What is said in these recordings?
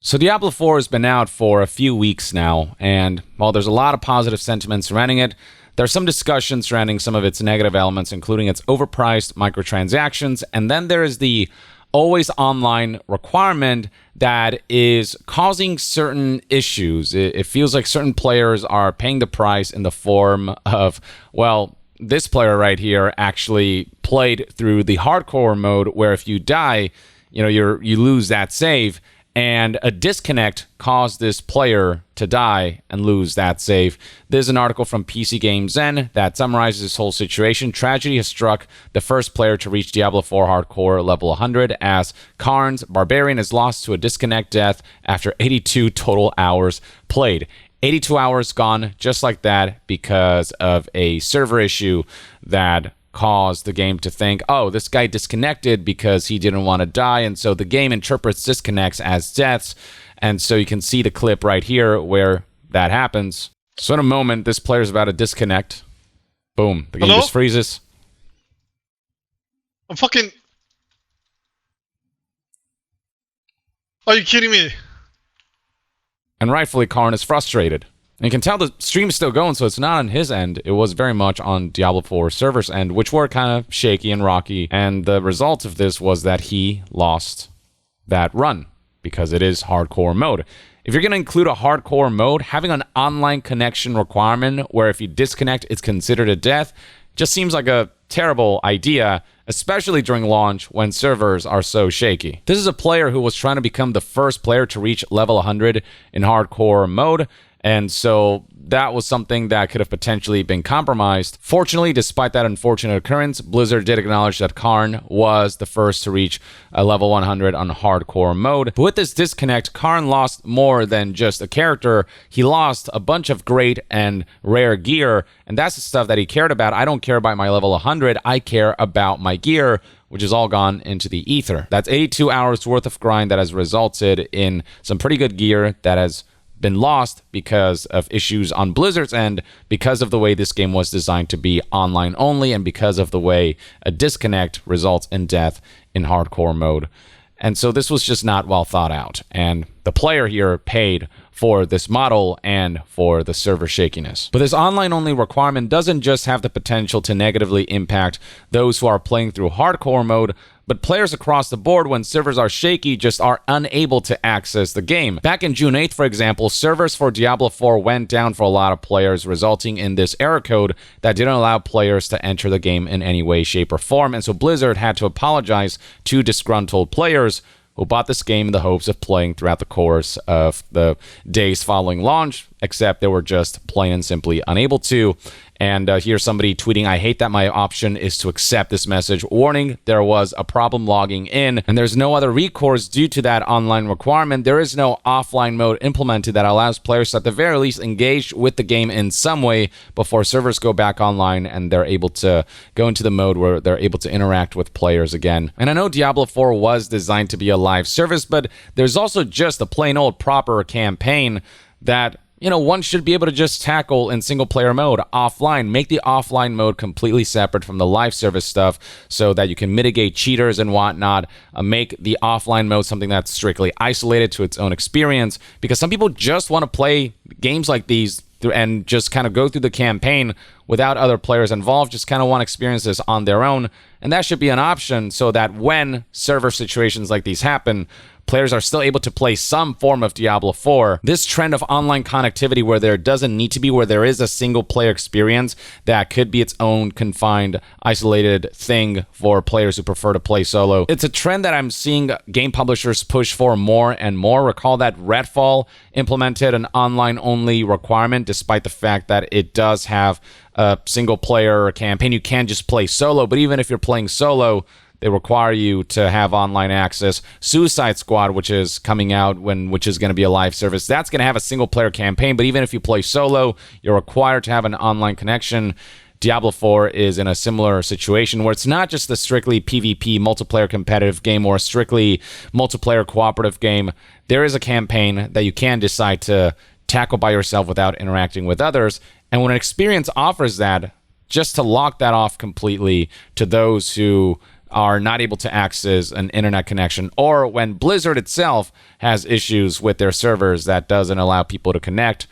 So Diablo 4 has been out for a few weeks now, and while there's a lot of positive sentiment surrounding it, there's some discussion surrounding some of its negative elements, including its overpriced microtransactions, and then there is the always online requirement that is causing certain issues. It feels like certain players are paying the price in the form of, well, this player right here actually played through the hardcore mode where if you die, you lose that save. And a disconnect caused this player to die and lose that save. There's an article from PC Game Zen that summarizes this whole situation. Tragedy has struck the first player to reach Diablo 4 Hardcore level 100 as Karns Barbarian is lost to a disconnect death after 82 total hours played. 82 hours gone just like that because of a server issue that caused the game to think, oh, this guy disconnected because he didn't want to die, and so the game interprets disconnects as deaths, and so you can see the clip right here where that happens. So in a moment, this player's about to disconnect. Boom. The game just freezes. I'm fucking... Are you kidding me? And rightfully, Karn is frustrated. And you can tell the stream is still going, so it's not on his end. It was very much on Diablo 4 server's end, which were kind of shaky and rocky. And the result of this was that he lost that run, because it is hardcore mode. If you're going to include a hardcore mode, having an online connection requirement where if you disconnect, it's considered a death, just seems like a terrible idea, especially during launch when servers are so shaky. This is a player who was trying to become the first player to reach level 100 in hardcore mode, and so that was something that could have potentially been compromised. Fortunately, despite that unfortunate occurrence, Blizzard did acknowledge that Karn was the first to reach a level 100 on hardcore mode. But with this disconnect, Karn lost more than just a character. He lost a bunch of great and rare gear, and that's the stuff that he cared about. I don't care about my level 100, I care about my gear, which has all gone into the ether. That's 82 hours worth of grind that has resulted in some pretty good gear that has been lost because of issues on Blizzard's end, because of the way this game was designed to be online only, and because of the way a disconnect results in death in hardcore mode. And so this was just not well thought out. And the player here paid for this model and for the server shakiness. But this online-only requirement doesn't just have the potential to negatively impact those who are playing through hardcore mode, but players across the board, when servers are shaky, just are unable to access the game. Back in June 8th, for example, servers for Diablo 4 went down for a lot of players, resulting in this error code that didn't allow players to enter the game in any way, shape, or form. And so Blizzard had to apologize to disgruntled players who bought this game in the hopes of playing throughout the course of the days following launch, except they were just plain and simply unable to. And here's somebody tweeting, "I hate that my option is to accept this message. Warning, there was a problem logging in, and there's no other recourse due to that online requirement. There is no offline mode implemented that allows players to at the very least engage with the game in some way before servers go back online and they're able to go into the mode where they're able to interact with players again." And I know Diablo 4 was designed to be a live service, but there's also just a plain old proper campaign that one should be able to just tackle in single-player mode, offline. Make the offline mode completely separate from the live service stuff so that you can mitigate cheaters and whatnot. Make the offline mode something that's strictly isolated to its own experience, because some people just want to play games like these and just kind of go through the campaign without other players involved, just kind of want to experience this on their own. And that should be an option so that when server situations like these happen, players are still able to play some form of Diablo 4. This trend of online connectivity where there doesn't need to be, where there is a single player experience that could be its own confined, isolated thing for players who prefer to play solo. It's a trend that I'm seeing game publishers push for more and more. Recall that Redfall implemented an online-only requirement, despite the fact that it does have a single player campaign. You can just play solo, but even if you're playing solo, they require you to have online access. Suicide Squad, which is coming out, which is going to be a live service, that's going to have a single-player campaign, but even if you play solo, you're required to have an online connection. Diablo 4 is in a similar situation where it's not just the strictly PvP multiplayer competitive game or a strictly multiplayer cooperative game. There is a campaign that you can decide to tackle by yourself without interacting with others, and when an experience offers that, just to lock that off completely to those who are not able to access an internet connection, or when Blizzard itself has issues with their servers that doesn't allow people to connect.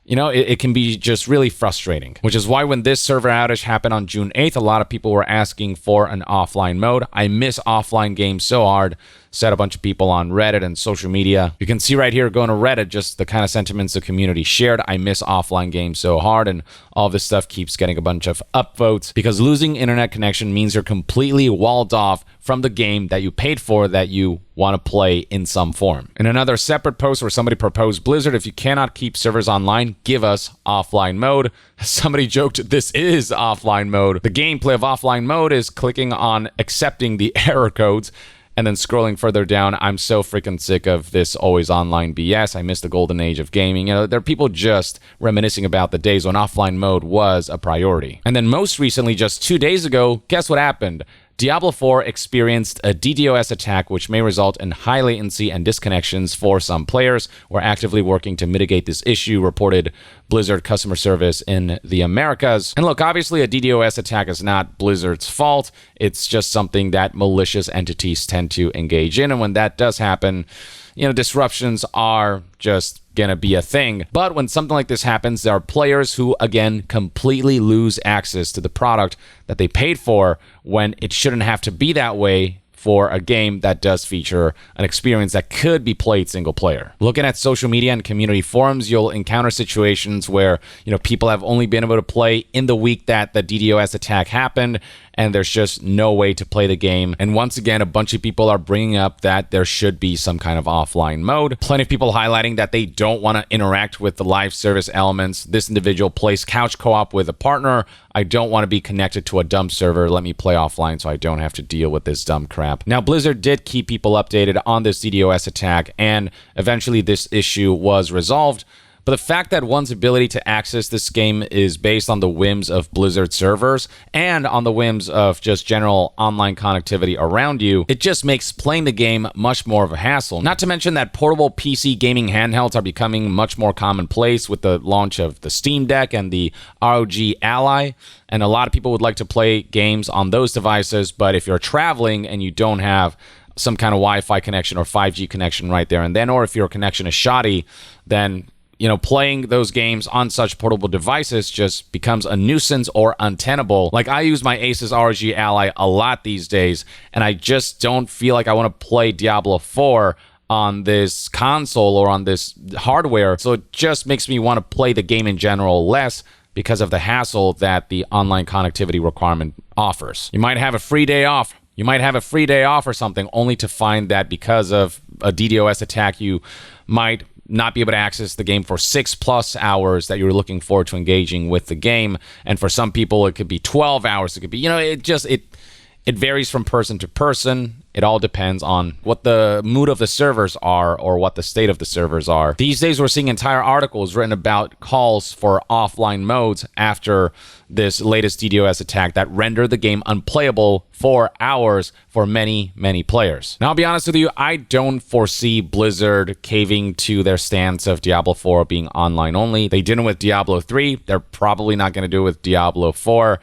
You know, it can be just really frustrating, which is why when this server outage happened on June 8th, a lot of people were asking for an offline mode. I miss offline games so hard, said a bunch of people on Reddit and social media. You can see right here, going to Reddit, just the kind of sentiments the community shared. I miss offline games so hard, and all this stuff keeps getting a bunch of upvotes because losing internet connection means you're completely walled off from the game that you paid for, that you want to play in some form. In another separate post where somebody proposed, Blizzard, if you cannot keep servers online, give us offline mode. Somebody joked, this is offline mode. The gameplay of offline mode is clicking on accepting the error codes and then scrolling further down. I'm so freaking sick of this always online BS. I miss the golden age of gaming. You know, there are people just reminiscing about the days when offline mode was a priority. And then most recently, just 2 days ago, guess what happened? Diablo 4 experienced a DDoS attack, which may result in high latency and disconnections for some players. We're actively working to mitigate this issue, reported Blizzard customer service in the Americas. And look, obviously a DDoS attack is not Blizzard's fault. It's just something that malicious entities tend to engage in. And when that does happen, you know, disruptions are just gonna be a thing. But when something like this happens, there are players who, again, completely lose access to the product that they paid for, when it shouldn't have to be that way for a game that does feature an experience that could be played single player. Looking at social media and community forums, you'll encounter situations where, you know, people have only been able to play in the week that the DDoS attack happened, and there's just no way to play the game. And once again, a bunch of people are bringing up that there should be some kind of offline mode. Plenty of people highlighting that they don't want to interact with the live service elements. This individual plays couch co-op with a partner. I don't want to be connected to a dumb server. Let me play offline so I don't have to deal with this dumb crap. Now, Blizzard did keep people updated on this DDoS attack, and eventually this issue was resolved. But the fact that one's ability to access this game is based on the whims of Blizzard servers and on the whims of just general online connectivity around you, it just makes playing the game much more of a hassle. Not to mention that portable PC gaming handhelds are becoming much more commonplace with the launch of the Steam Deck and the ROG Ally. And a lot of people would like to play games on those devices, but if you're traveling and you don't have some kind of Wi-Fi connection or 5G connection right there and then, or if your connection is shoddy, then you know, playing those games on such portable devices just becomes a nuisance or untenable. Like, I use my Asus ROG Ally a lot these days, and I just don't feel like I want to play Diablo 4 on this console or on this hardware. So it just makes me want to play the game in general less because of the hassle that the online connectivity requirement offers. You might have a free day off. You might have a free day off or something, only to find that because of a DDoS attack, you might not be able to access the game for 6+ hours that you were looking forward to engaging with the game. And for some people, it could be 12 hours. It could be, you know, it varies from person to person. It all depends on what the mood of the servers are or what the state of the servers are. These days, we're seeing entire articles written about calls for offline modes after this latest DDoS attack that rendered the game unplayable for hours for many, many players. Now, I'll be honest with you, I don't foresee Blizzard caving to their stance of Diablo 4 being online only. They didn't with Diablo 3. They're probably not going to do it with Diablo 4.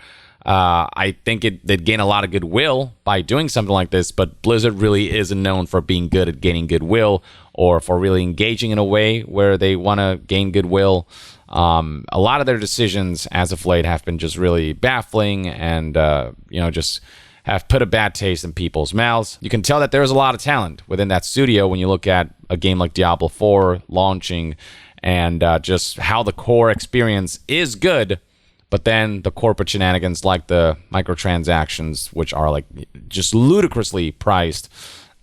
I think they'd gain a lot of goodwill by doing something like this, but Blizzard really isn't known for being good at gaining goodwill or for really engaging in a way where they want to gain goodwill. A lot of their decisions as of late have been just really baffling and, just have put a bad taste in people's mouths. You can tell that there's a lot of talent within that studio when you look at a game like Diablo 4 launching and just how the core experience is good. But then the corporate shenanigans like the microtransactions, which are like just ludicrously priced,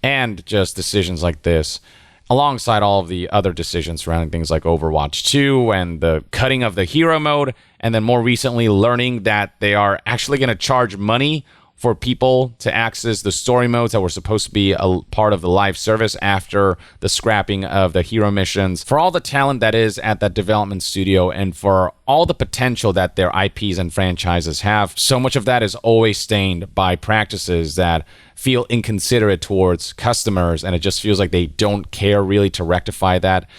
and just decisions like this, alongside all of the other decisions surrounding things like Overwatch 2 and the cutting of the hero mode, and then more recently learning that they are actually going to charge money for people to access the story modes that were supposed to be a part of the live service after the scrapping of the hero missions. For all the talent that is at that development studio and for all the potential that their IPs and franchises have, so much of that is always stained by practices that feel inconsiderate towards customers, and it just feels like they don't care really to rectify that.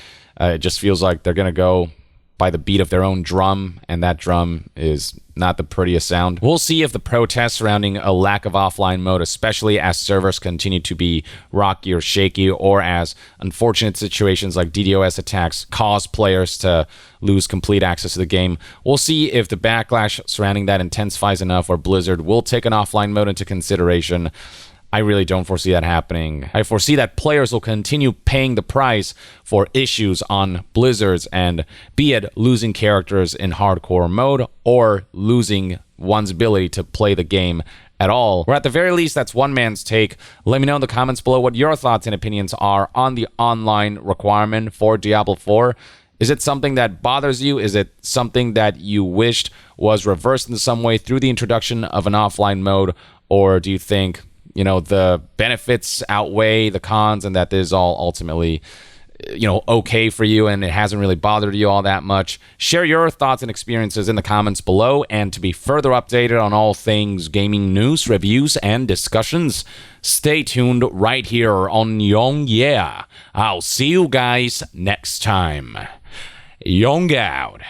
It just feels like they're going to go by the beat of their own drum, and that drum is not the prettiest sound. We'll see if the protests surrounding a lack of offline mode, especially as servers continue to be rocky or shaky, or as unfortunate situations like DDoS attacks cause players to lose complete access to the game. We'll see if the backlash surrounding that intensifies enough, or Blizzard will take an offline mode into consideration. I really don't foresee that happening. I foresee that players will continue paying the price for issues on Blizzard's end, be it losing characters in hardcore mode or losing one's ability to play the game at all. Or at the very least, that's one man's take. Let me know in the comments below what your thoughts and opinions are on the online requirement for Diablo 4. Is it something that bothers you? Is it something that you wished was reversed in some way through the introduction of an offline mode? Or do you think, you know, the benefits outweigh the cons and that this is all ultimately, you know, okay for you and it hasn't really bothered you all that much? Share your thoughts and experiences in the comments below. And to be further updated on all things gaming news, reviews, and discussions, stay tuned right here on Young Yeah. I'll see you guys next time. Young out.